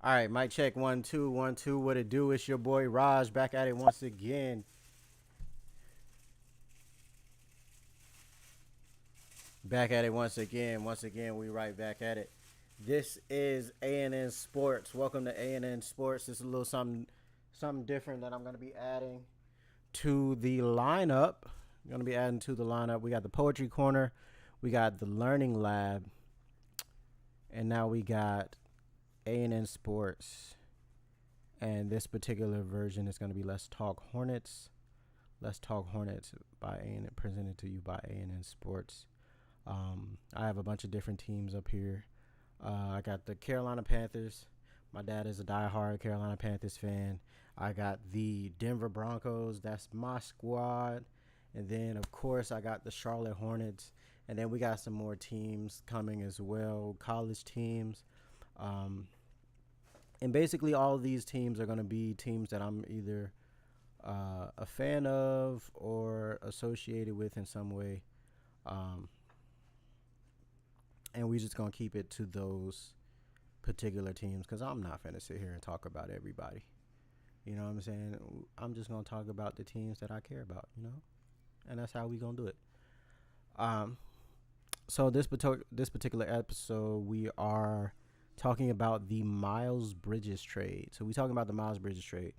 All right, mic check 1 2 1 2. What it do? It's your boy Raj back at it once again. Back at it once again. Once again, we right back at it. This is A&N Sports. Welcome to A&N Sports. This is a little something different that I'm gonna be adding to the lineup. I'm gonna be adding to the lineup. We got the poetry corner, we got the learning lab, and now we got A&N Sports. And this particular version is going to be Let's Talk Hornets. Let's Talk Hornets by A&N, presented to you by A&N Sports. I have a bunch of different teams up here. I got the Carolina Panthers. My dad is a diehard Carolina Panthers fan. I got the Denver Broncos. That's my squad. And then, of course, I got the Charlotte Hornets. And then we got some more teams coming as well, college teams. Um, and basically, all of these teams are going to be teams that I'm either a fan of or associated with in some way. Um, and we just gonna keep it to those particular teams because I'm not gonna sit here and talk about everybody. You know what I'm saying? I'm just gonna talk about the teams that I care about. And that's how we gonna do it. Um, so this particular episode, we are talking about the Miles Bridges trade. So we talking about the Miles Bridges trade.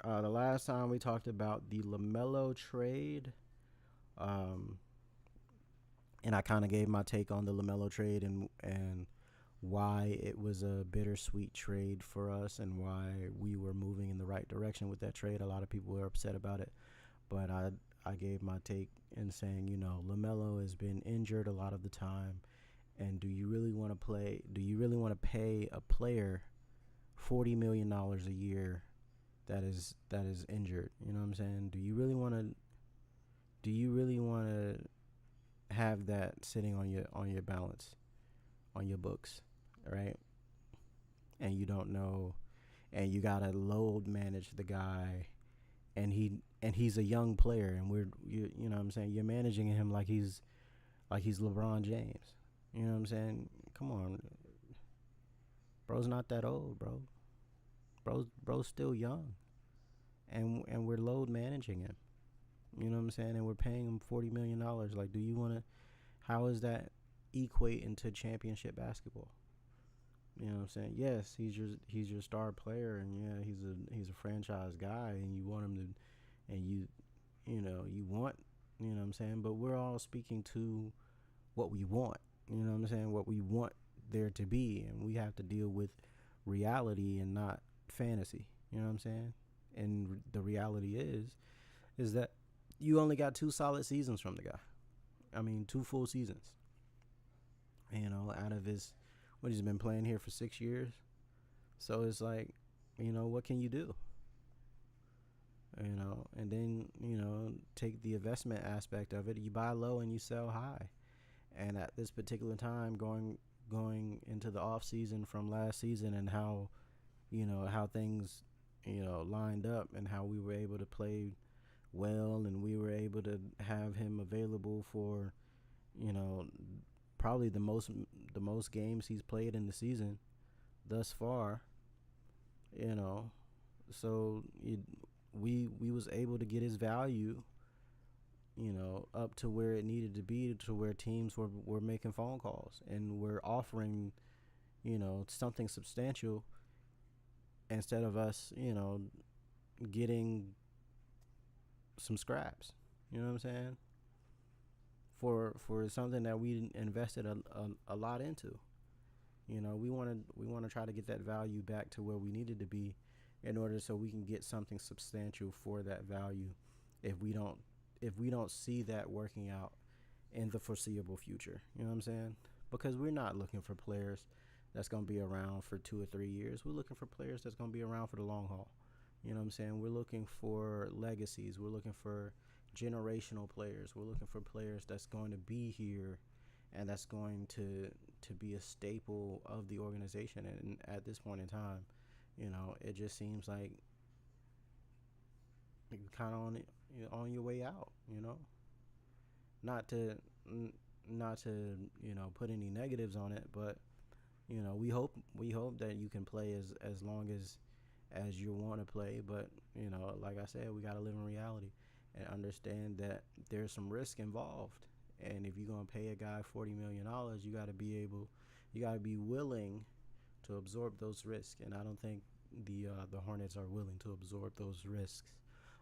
The last time we talked about the LaMelo trade, um, and I kind of gave my take on the LaMelo trade and why it was a bittersweet trade for us and why we were moving in the right direction with that trade. A lot of people were upset about it, but I gave my take in saying, LaMelo has been injured a lot of the time, and do you really want to play? Do you really want to pay a player $40 million a year that is injured? You know what I'm saying? Do you really want to? Do you really want to have that sitting on your balance, on your books, right? And you don't know, and you gotta load manage the guy, and he's a young player, and you know what I'm saying, you're managing him like he's LeBron James. You know what I'm saying? Come on, bro's not that old, bro. Bro's still young, and we're load managing him. You know what I'm saying? And we're paying him $40 million. Like, do you want to? How is that equate into championship basketball? You know what I'm saying? Yes, he's your star player, and yeah, he's a franchise guy, and you want him to, and you want, you know what I'm saying. But we're all speaking to what we want. You know what I'm saying? What we want there to be, and we have to deal with reality and not fantasy. You know what I'm saying? And the reality is that you only got 2 solid seasons from the guy. I mean, 2 full seasons. Out of what he's been playing here for 6 years. So it's like, what can you do? And then, take the investment aspect of it. You buy low and you sell high. And at this particular time, going into the off season from last season, and how things, lined up, and how we were able to play well, and we were able to have him available for, you know, probably the most games he's played in the season thus far. You know, so we was able to get his value, up to where it needed to be, to where teams were making phone calls and were offering, something substantial, instead of us, getting some scraps. You know what I'm saying? For something that we invested a lot into. We want to try to get that value back to where we needed to be, in order so we can get something substantial for that value. If we don't if we don't see that working out in the foreseeable future, you know what I'm saying? Because we're not looking for players that's going to be around for 2 or 3 years. We're looking for players that's going to be around for the long haul. You know what I'm saying? We're looking for legacies. We're looking for generational players. We're looking for players that's going to be here, and that's going to be a staple of the organization. And at this point in time, it just seems like you're kind of on your way out. Not to not to put any negatives on it, but We hope that you can play as long as you want to play, but like I said, we got to live in reality and understand that there's some risk involved. And if you're gonna pay a guy $40 million, you got to be willing to absorb those risks. And I don't think the Hornets are willing to absorb those risks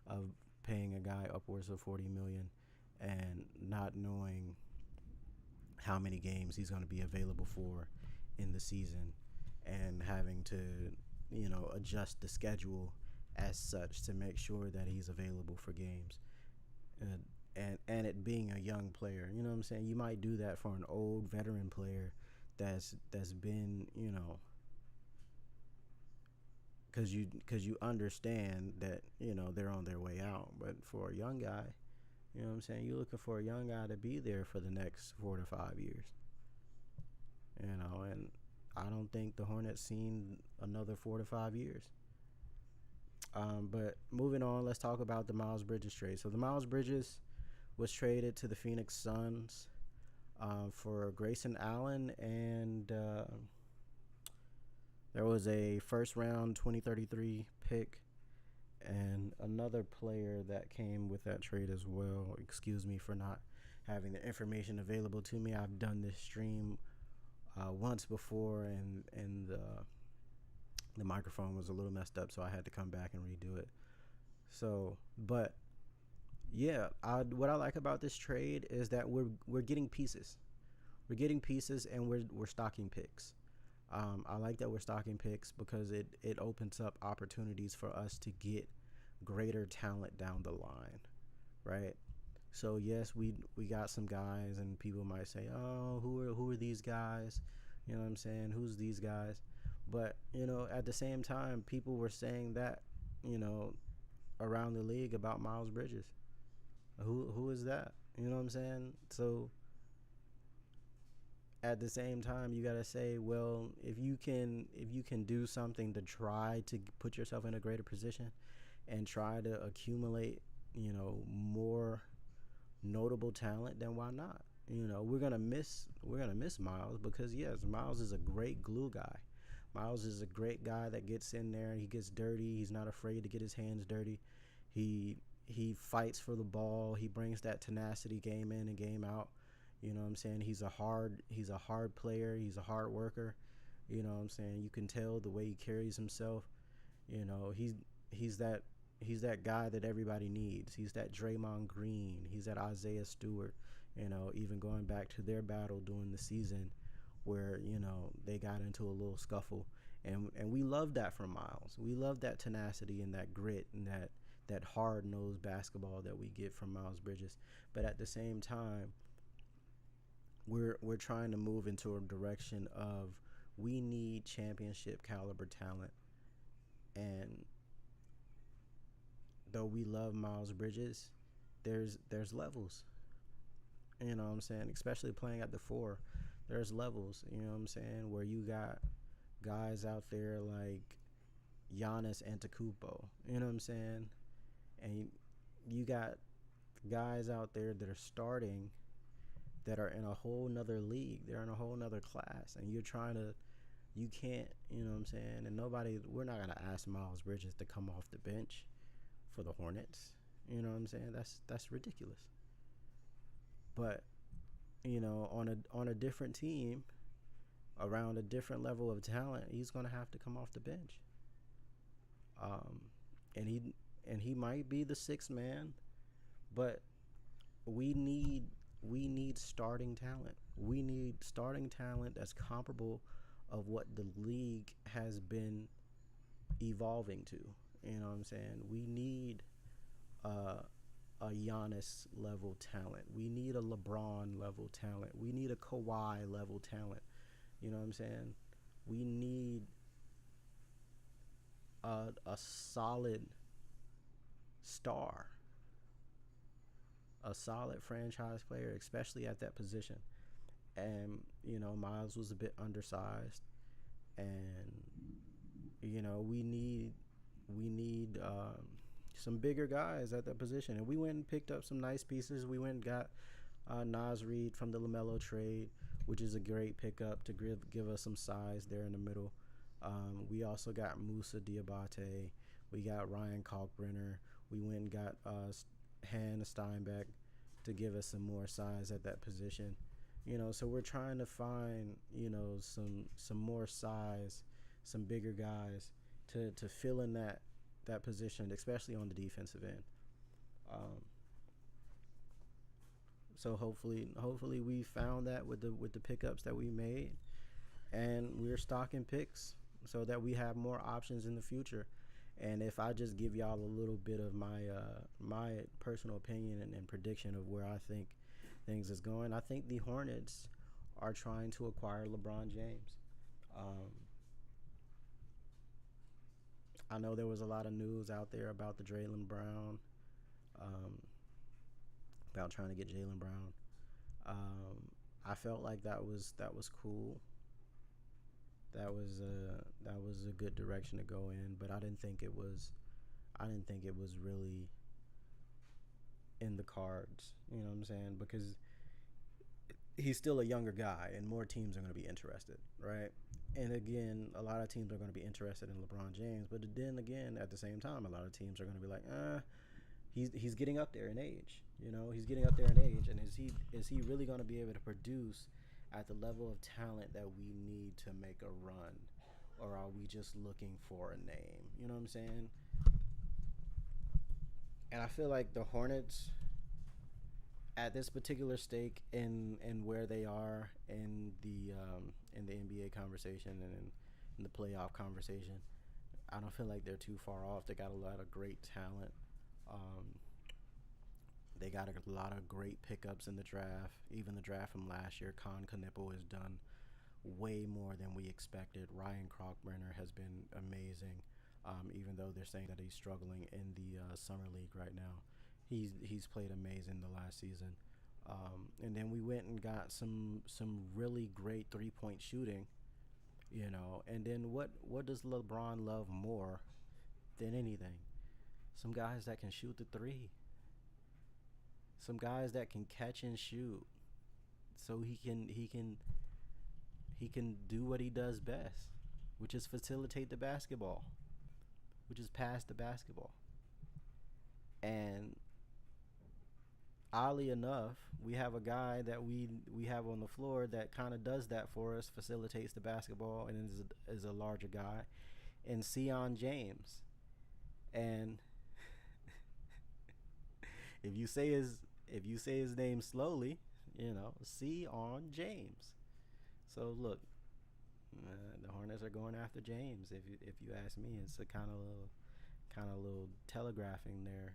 of paying a guy upwards of 40 million and not knowing how many games he's going to be available for in the season, and having to adjust the schedule as such to make sure that he's available for games. And it being a young player, you know what I'm saying? You might do that for an old veteran player that's been, because you understand that they're on their way out. But for a young guy, you know what I'm saying, you're looking for a young guy to be there for the next 4 to 5 years. And I don't think the Hornets seen another 4 to 5 years. But moving on, let's talk about the Miles Bridges trade. So the Miles Bridges was traded to the Phoenix Suns for Grayson Allen, and there was a first round 2033 pick and another player that came with that trade as well. Excuse me for not having the information available to me. I've done this stream once before, and the microphone was a little messed up, so I had to come back and redo it. So, but yeah, what I like about this trade is that we're getting pieces. We're getting pieces, and we're stocking picks. I like that we're stocking picks because it opens up opportunities for us to get greater talent down the line, right? So yes, we got some guys, and people might say, "Oh, who are these guys?" You know what I'm saying? Who's these guys? But at the same time, people were saying that, around the league about Miles Bridges. Who is that? You know what I'm saying? So at the same time, you gotta say, well, if you can do something to try to put yourself in a greater position and try to accumulate, more notable talent, then why not? We're gonna miss Miles, because yes, Miles is a great glue guy. Miles is a great guy that gets in there. He gets dirty. He's not afraid to get his hands dirty. He he fights for the ball. He brings that tenacity game in and game out. You know what I'm saying? He's a hard player. He's a hard worker. You know what I'm saying? You can tell the way he carries himself. You know, he's that guy that everybody needs. He's that Draymond Green. He's that Isaiah Stewart. You know, even going back to their battle during the season where, they got into a little scuffle. And we love that from Miles. We love that tenacity and that grit and that hard-nosed basketball that we get from Miles Bridges. But at the same time, we're trying to move into a direction of we need championship caliber talent. And though we love Miles Bridges, there's levels. You know what I'm saying? Especially playing at the four, there's levels. You know what I'm saying? Where you got guys out there like Giannis Antetokounmpo. You know what I'm saying? And you got guys out there that are starting that are in a whole nother league. They're in a whole nother class, and you can't. You know what I'm saying? And we're not gonna ask Miles Bridges to come off the bench for the Hornets. You know what I'm saying? That's ridiculous. But on a different team, around a different level of talent, he's gonna have to come off the bench. Um, and he might be the sixth man, but we need starting talent. We need starting talent that's comparable of what the league has been evolving to. You know what I'm saying? We need a Giannis level talent. We need a LeBron level talent. We need a Kawhi level talent. You know what I'm saying? We need a solid star, a solid franchise player, especially at that position. And Miles was a bit undersized, and we need some bigger guys at that position. And we went and picked up some nice pieces. We went and got Nas Reed from the LaMelo trade. which is a great pickup to give us some size there in the middle. We also got Musa Diabate. We got Ryan Kalkbrenner. We went and got Han Steinbeck to give us some more size at that position. So we're trying to find some more size, some bigger guys to fill in that position, especially on the defensive end. Um, so hopefully we found that with the pickups that we made, and we're stocking picks so that we have more options in the future. And if I just give y'all a little bit of my personal opinion and prediction of where I think things is going, I think the Hornets are trying to acquire LeBron James. Um, I know there was a lot of news out there about the Jaylen Brown, um, about trying to get Jaylen Brown. I felt like that was cool. That was a good direction to go in, but I didn't think it was really in the cards. You know what I'm saying? Because he's still a younger guy, and more teams are going to be interested, right? And again, a lot of teams are going to be interested in LeBron James, but then again, at the same time, a lot of teams are going to be like, he's getting up there in age. He's getting up there in age, and is he really going to be able to produce at the level of talent that we need to make a run, or are we just looking for a name? You know what I'm saying? And I feel like the Hornets at this particular stake in where they are in the NBA conversation and in the playoff conversation, I don't feel like they're too far off. They got a lot of great talent. Um, they got a lot of great pickups in the draft. Even the draft from last year, Con Knippel has done way more than we expected. Ryan Kalkbrenner has been amazing. Even though they're saying that he's struggling in the summer league right now, he's played amazing the last season. And then we went and got some really great 3-point shooting. And then what does LeBron love more than anything? Some guys that can shoot the three. Some guys that can catch and shoot. So he can do what he does best, which is facilitate the basketball, which is pass the basketball. And oddly enough, we have a guy that we have on the floor that kind of does that for us, facilitates the basketball, and is a larger guy, and Sion James. And if you say his name slowly, Sion James. So look, the Hornets are going after James. If you ask me, it's a kind of little telegraphing there,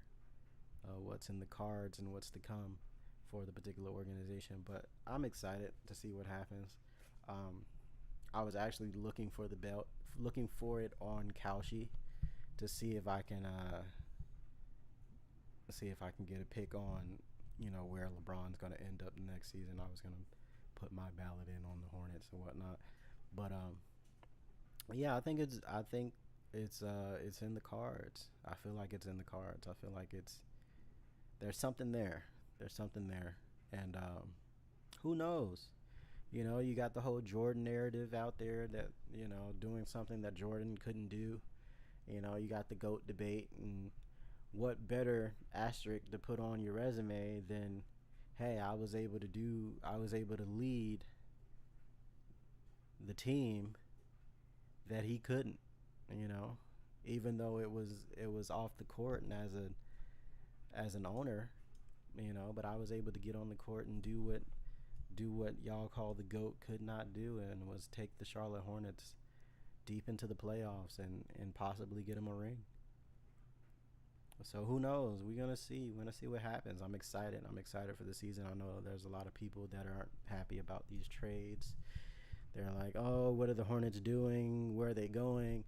what's in the cards and what's to come for the particular organization. But I'm excited to see what happens. Um, I was actually looking for the belt, looking for it on Kalshi to see if I can get a pick on where LeBron's gonna end up next season. I was gonna put my ballot in on the Hornets and whatnot, but yeah, I think it's in the cards. I feel like it's in the cards. I feel like there's something there. There's something there, and who knows? You got the whole Jordan narrative out there that doing something that Jordan couldn't do. You got the GOAT debate, and what better asterisk to put on your resume than, hey, I was able to lead the team that he couldn't, you know, even though it was off the court and as an owner, but I was able to get on the court and do what y'all call the GOAT could not do, and was take the Charlotte Hornets deep into the playoffs and possibly get them a ring. So who knows? We're gonna see. We're gonna see what happens. I'm excited. I'm excited for the season. I know there's a lot of people that aren't happy about these trades. They're like, "Oh, what are the Hornets doing? Where are they going?"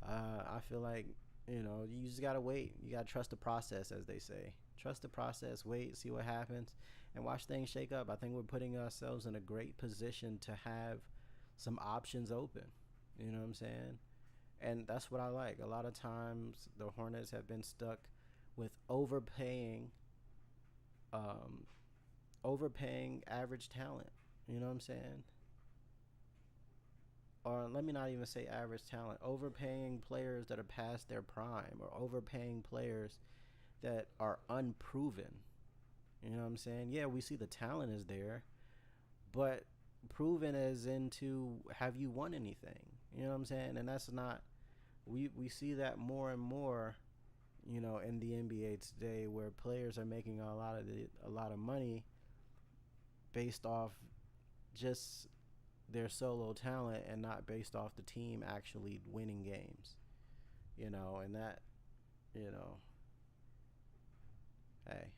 I feel like you just gotta wait. You gotta trust the process, as they say. Trust the process. Wait, see what happens, and watch things shake up. I think we're putting ourselves in a great position to have some options open. You know what I'm saying? And that's what I like. A lot of times the Hornets have been stuck with um, overpaying average talent. You know what I'm saying? Or let me not even say average talent, overpaying players that are past their prime, or overpaying players that are unproven. You know what I'm saying? Yeah, we see the talent is there, but proven as into have you won anything? You know what I'm saying? And that's not, we see that more and more, in the NBA today, where players are making a lot of money based off just their solo talent and not based off the team actually winning games. And that, you know, hey,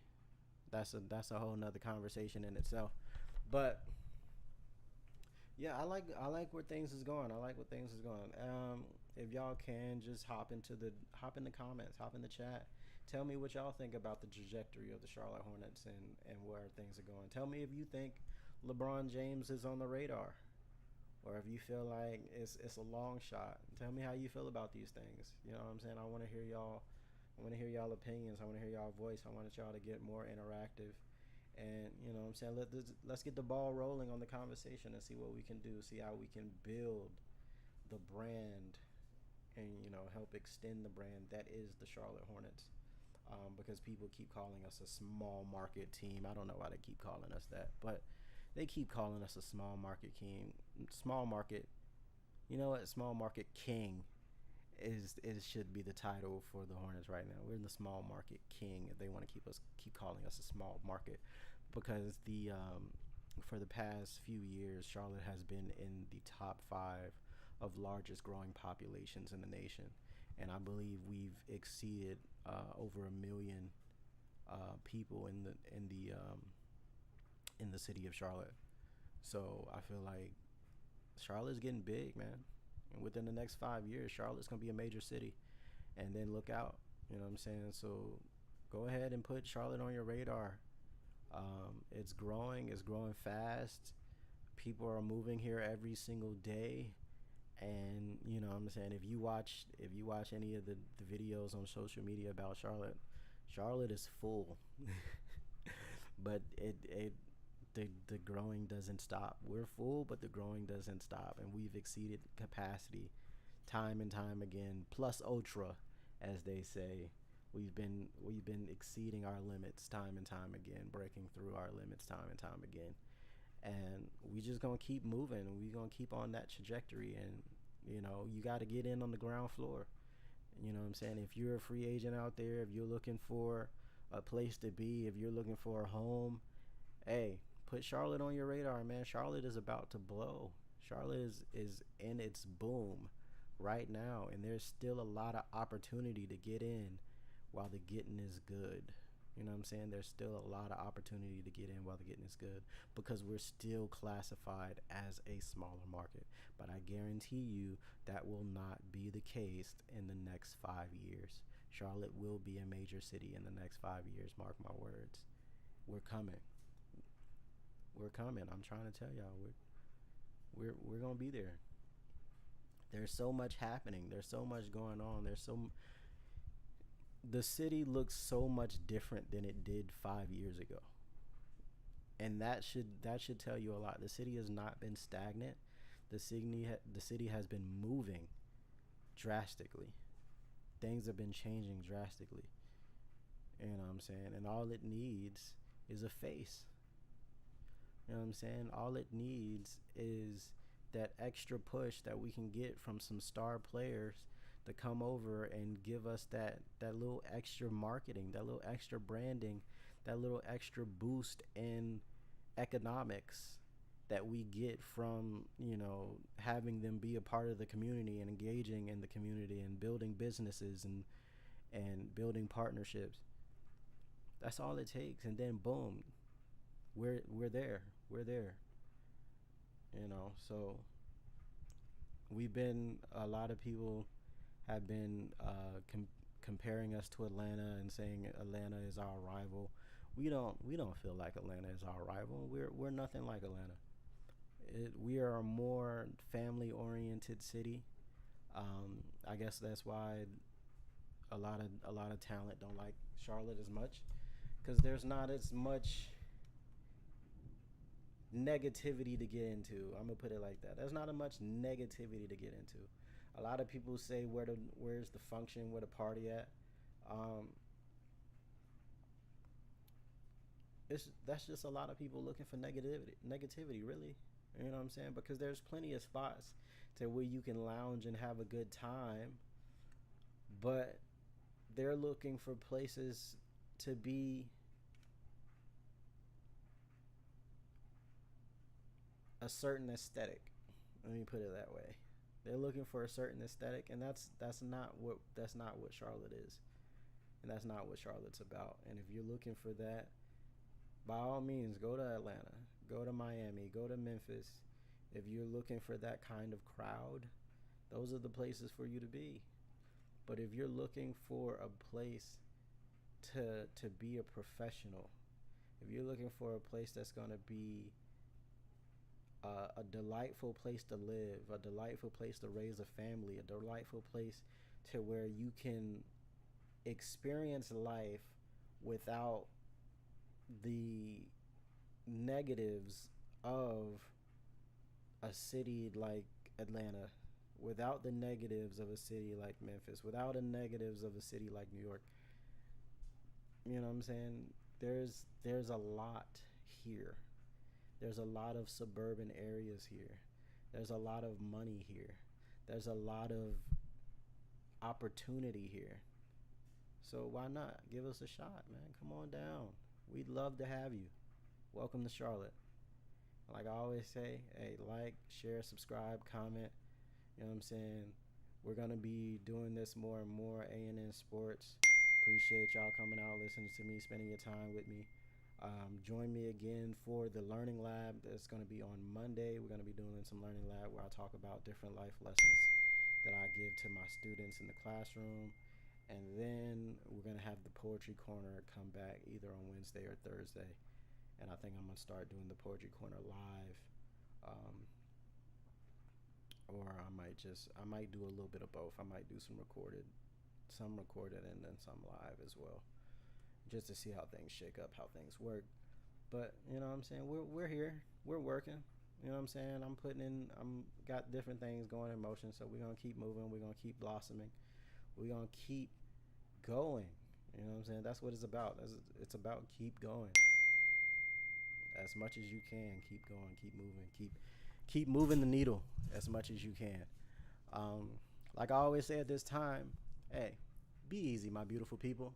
that's a whole nother conversation in itself. But yeah, I like where things is going. I like where things is going. If y'all can just hop in the comments, hop in the chat. Tell me what y'all think about the trajectory of the Charlotte Hornets and where things are going. Tell me if you think LeBron James is on the radar, or if you feel like it's a long shot. Tell me how you feel about these things. You know what I'm saying? I want to hear y'all. I want to hear y'all opinions. I want to hear y'all voice. I want y'all to get more interactive. And you know what I'm saying, let's get the ball rolling on the conversation and see what we can do, see how we can build the brand, and help extend the brand that is the Charlotte Hornets. Because people keep calling us a small market team. I don't know why they keep calling us that, but they keep calling us a small market king. Small market, you know what? Small market king is should be the title for the Hornets right now. We're in the small market king. They want to keep calling us a small market, because the for the past few years, Charlotte has been in the top 5 of largest growing populations in the nation, and I believe we've exceeded over 1 million people in the city of Charlotte. So I feel like Charlotte's getting big, man. And within the next 5 years, Charlotte's gonna be a major city. And then look out. You know what I'm saying? So go ahead and put Charlotte on your radar. It's growing. It's growing fast. People are moving here every single day. And you know what I'm saying, if you watch any of the videos on social media about Charlotte is full. But the growing doesn't stop. We're full, but the growing doesn't stop, and we've exceeded capacity time and time again. Plus ultra, as they say, we've been exceeding our limits time and time again, breaking through our limits time and time again, and we just gonna keep moving. We gonna keep on that trajectory, and you got to get in on the ground floor. You know what I'm saying? If you're a free agent out there, if you're looking for a place to be, if you're looking for a home, hey, put Charlotte on your radar, man. Charlotte is about to blow. Charlotte is in its boom right now, and there's still a lot of opportunity to get in while the getting is good. You know what I'm saying? There's still a lot of opportunity to get in while the getting is good, because we're still classified as a smaller market. But I guarantee you that will not be the case in the next 5 years. Charlotte will be a major city in the next 5 years. Mark my words. We're coming. We're coming. I'm trying to tell y'all, we're gonna be there. There's so much happening. There's so much going on. The city looks so much different than it did 5 years ago, and that should tell you a lot. The city has not been stagnant. The city has been moving drastically. Things have been changing drastically. You know what I'm saying? And all it needs is a face. You know what I'm saying? All it needs is that extra push that we can get from some star players to come over and give us that little extra marketing, that little extra branding, that little extra boost in economics that we get from, having them be a part of the community and engaging in the community and building businesses and building partnerships. That's all it takes, and then boom, we're there. We're there. So a lot of people have been comparing us to Atlanta and saying Atlanta is our rival. We don't feel like Atlanta is our rival. We're nothing like Atlanta. We are a more family oriented city. I guess that's why a lot of talent don't like Charlotte as much, because there's not as much negativity to get into. I'm gonna put it like that. There's not a much negativity to get into. A lot of people say where's the function, where the party at. Um, it's that's just a lot of people looking for negativity, really. You know what I'm saying? Because there's plenty of spots to where you can lounge and have a good time, but they're looking for places to be a certain aesthetic. Let me put it that way. They're looking for a certain aesthetic, and that's not what Charlotte is, and that's not what Charlotte's about. And if you're looking for that, by all means, go to Atlanta, go to Miami, go to Memphis. If you're looking for that kind of crowd, those are the places for you to be. But if you're looking for a place to be a professional, if you're looking for a place that's going to be a delightful place to live, a delightful place to raise a family, a delightful place to where you can experience life without the negatives of a city like Atlanta, without the negatives of a city like Memphis, without the negatives of a city like New York. You know what I'm saying? There's a lot here. There's a lot of suburban areas here. There's a lot of money here. There's a lot of opportunity here. So why not give us a shot, man? Come on down. We'd love to have you. Welcome to Charlotte. Like I always say, hey, like, share, subscribe, comment. You know what I'm saying? We're gonna be doing this more and more. A&N Sports. Appreciate y'all coming out, listening to me, spending your time with me. Join me again for the Learning Lab. That's going to be on Monday. We're going to be doing some Learning Lab where I talk about different life lessons that I give to my students in the classroom. And then we're going to have the Poetry Corner come back either on Wednesday or Thursday. And I think I'm going to start doing the Poetry Corner live. Um, or I might do a little bit of both. I might do some recorded and then some live as well, just to see how things shake up, how things work. But you know what I'm saying? We're here. We're working. You know what I'm saying? I'm got different things going in motion, so we're gonna keep moving, we're gonna keep blossoming, we're gonna keep going. You know what I'm saying? That's what it's about. It's about keep going. As much as you can, keep going, keep moving, keep moving the needle as much as you can. Um, like I always say at this time, hey, be easy, my beautiful people.